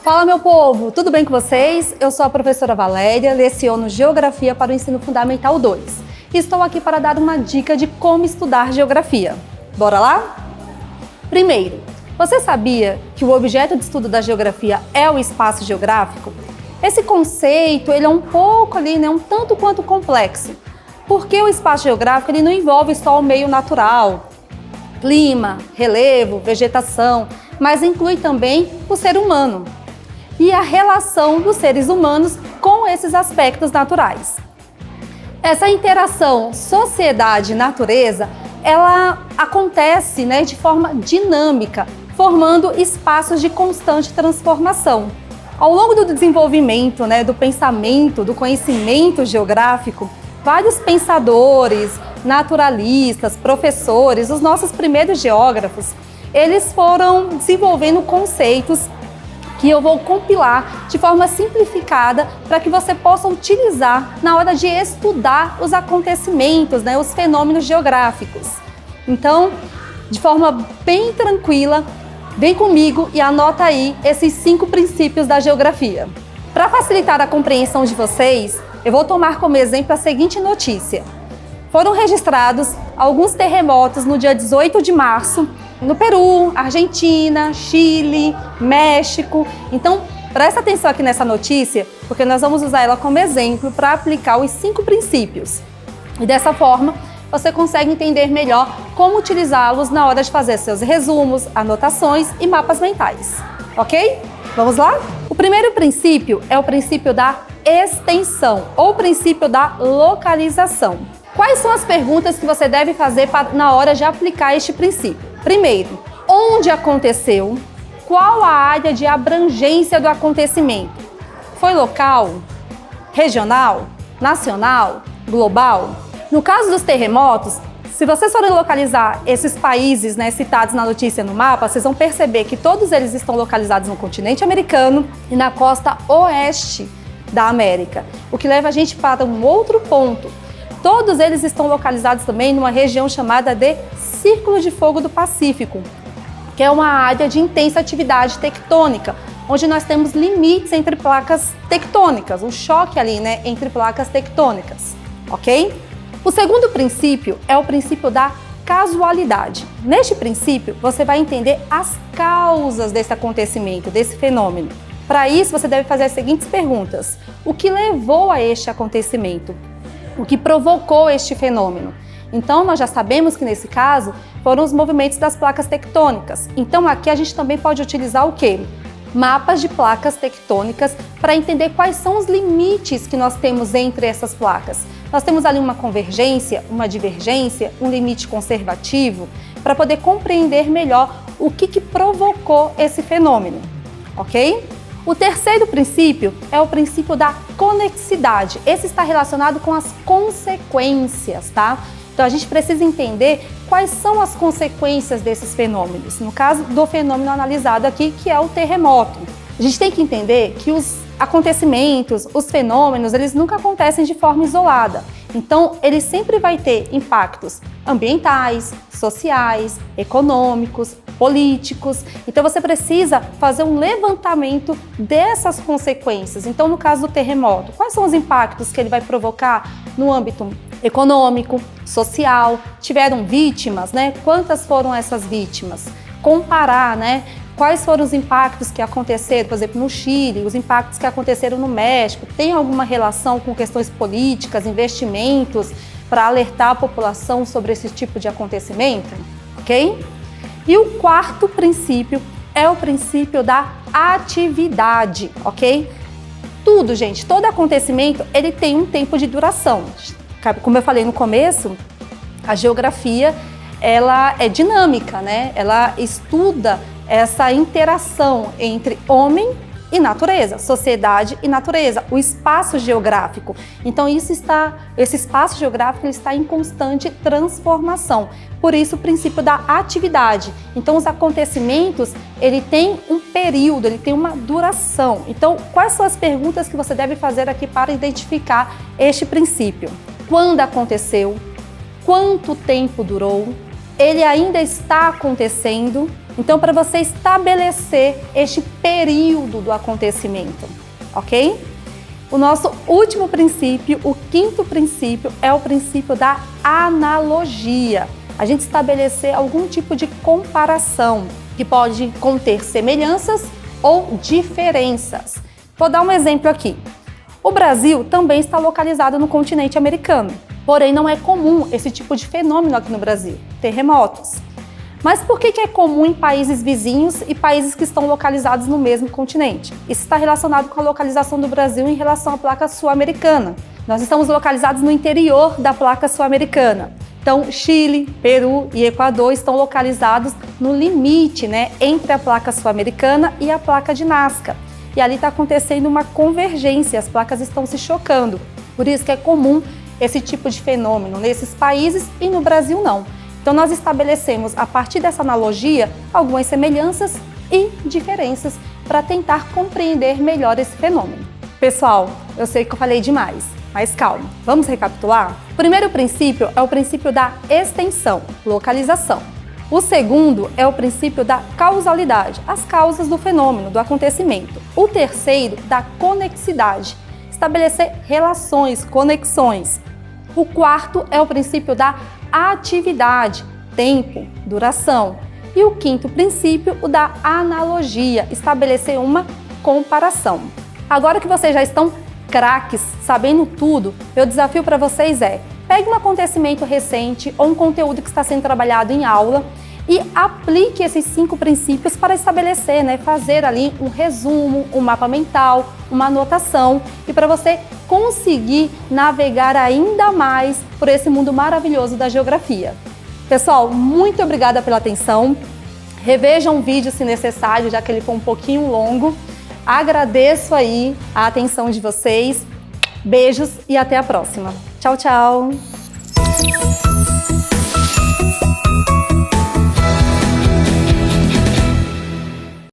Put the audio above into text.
Fala, meu povo! Tudo bem com vocês? Eu sou a professora Valéria, leciono Geografia para o Ensino Fundamental 2. E estou aqui para dar uma dica de como estudar Geografia. Bora lá? Primeiro, você sabia que o objeto de estudo da Geografia é o espaço geográfico? Esse conceito ele é um pouco ali, um tanto quanto complexo. Porque o espaço geográfico ele não envolve só o meio natural, clima, relevo, vegetação, mas inclui também o ser humano e a relação dos seres humanos com esses aspectos naturais. Essa interação sociedade-natureza, ela acontece de forma dinâmica, formando espaços de constante transformação. Ao longo do desenvolvimento do pensamento, do conhecimento geográfico, vários pensadores, naturalistas, professores, os nossos primeiros geógrafos, eles foram desenvolvendo conceitos que eu vou compilar de forma simplificada para que você possa utilizar na hora de estudar os acontecimentos, os fenômenos geográficos. Então, de forma bem tranquila, vem comigo e anota aí esses 5 princípios da geografia. Para facilitar a compreensão de vocês, eu vou tomar como exemplo a seguinte notícia. Foram registrados alguns terremotos no dia 18 de março, no Peru, Argentina, Chile, México. Então, presta atenção aqui nessa notícia, porque nós vamos usar ela como exemplo para aplicar os 5 princípios. E dessa forma, você consegue entender melhor como utilizá-los na hora de fazer seus resumos, anotações e mapas mentais. Ok? Vamos lá? O primeiro princípio é o princípio da extensão, ou princípio da localização. Quais são as perguntas que você deve fazer na hora de aplicar este princípio? Primeiro, onde aconteceu? Qual a área de abrangência do acontecimento? Foi local? Regional? Nacional? Global? No caso dos terremotos, se vocês forem localizar esses países citados na notícia no mapa, vocês vão perceber que todos eles estão localizados no continente americano e na costa oeste da América, o que leva a gente para um outro ponto. Todos eles estão localizados também numa região chamada de Círculo de Fogo do Pacífico, que é uma área de intensa atividade tectônica, onde nós temos limites entre placas tectônicas, um choque ali entre placas tectônicas, ok? O segundo princípio é o princípio da casualidade. Neste princípio, você vai entender as causas desse acontecimento, desse fenômeno. Para isso, você deve fazer as seguintes perguntas. O que levou a este acontecimento? O que provocou este fenômeno? Então, nós já sabemos que nesse caso foram os movimentos das placas tectônicas. Então, aqui a gente também pode utilizar o quê? Mapas de placas tectônicas para entender quais são os limites que nós temos entre essas placas. Nós temos ali uma convergência, uma divergência, um limite conservativo, para poder compreender melhor o que provocou esse fenômeno, ok? O terceiro princípio é o princípio da conexidade. Esse está relacionado com as consequências, tá? Então a gente precisa entender quais são as consequências desses fenômenos. No caso do fenômeno analisado aqui, que é o terremoto. A gente tem que entender que os acontecimentos, os fenômenos, eles nunca acontecem de forma isolada. Então, ele sempre vai ter impactos ambientais, sociais, econômicos, políticos. Então, você precisa fazer um levantamento dessas consequências. Então, no caso do terremoto, quais são os impactos que ele vai provocar no âmbito econômico, social? Tiveram vítimas, Quantas foram essas vítimas? Comparar, quais foram os impactos que aconteceram, por exemplo, no Chile, os impactos que aconteceram no México, tem alguma relação com questões políticas, investimentos, para alertar a população sobre esse tipo de acontecimento, ok? E o quarto princípio é o princípio da atividade, ok? Tudo, gente, todo acontecimento, ele tem um tempo de duração. Como eu falei no começo, a geografia, ela é dinâmica, Ela estuda essa interação entre homem e natureza, sociedade e natureza, o espaço geográfico. Então esse espaço geográfico ele está em constante transformação. Por isso o princípio da atividade. Então os acontecimentos, ele tem um período, ele tem uma duração. Então quais são as perguntas que você deve fazer aqui para identificar este princípio? Quando aconteceu? Quanto tempo durou? ele ainda está acontecendo. Então, para você estabelecer este período do acontecimento, ok? O nosso último princípio, o quinto princípio, é o princípio da analogia. A gente estabelecer algum tipo de comparação que pode conter semelhanças ou diferenças. Vou dar um exemplo aqui. O Brasil também está localizado no continente americano, porém não é comum esse tipo de fenômeno aqui no Brasil, terremotos. Mas por que é comum em países vizinhos e países que estão localizados no mesmo continente? Isso está relacionado com a localização do Brasil em relação à placa sul-americana. Nós estamos localizados no interior da placa sul-americana. Então, Chile, Peru e Equador estão localizados no limite, entre a placa sul-americana e a placa de Nazca. E ali está acontecendo uma convergência, as placas estão se chocando. Por isso que é comum esse tipo de fenômeno nesses países e no Brasil não. Então, nós estabelecemos, a partir dessa analogia, algumas semelhanças e diferenças para tentar compreender melhor esse fenômeno. Pessoal, eu sei que eu falei demais, mas calma, vamos recapitular? O primeiro princípio é o princípio da extensão, localização. O segundo é o princípio da causalidade, as causas do fenômeno, do acontecimento. O terceiro, da conexidade, estabelecer relações, conexões. O quarto é o princípio da atividade, tempo, duração. E o quinto princípio, o da analogia, estabelecer uma comparação. Agora que vocês já estão craques, sabendo tudo, meu desafio para vocês é: pegue um acontecimento recente ou um conteúdo que está sendo trabalhado em aula e aplique esses 5 princípios para estabelecer, fazer ali um resumo, um mapa mental, uma anotação, e para você conseguir navegar ainda mais por esse mundo maravilhoso da geografia. Pessoal, muito obrigada pela atenção. Revejam o vídeo se necessário, já que ele foi um pouquinho longo. Agradeço aí a atenção de vocês. Beijos e até a próxima. Tchau, tchau!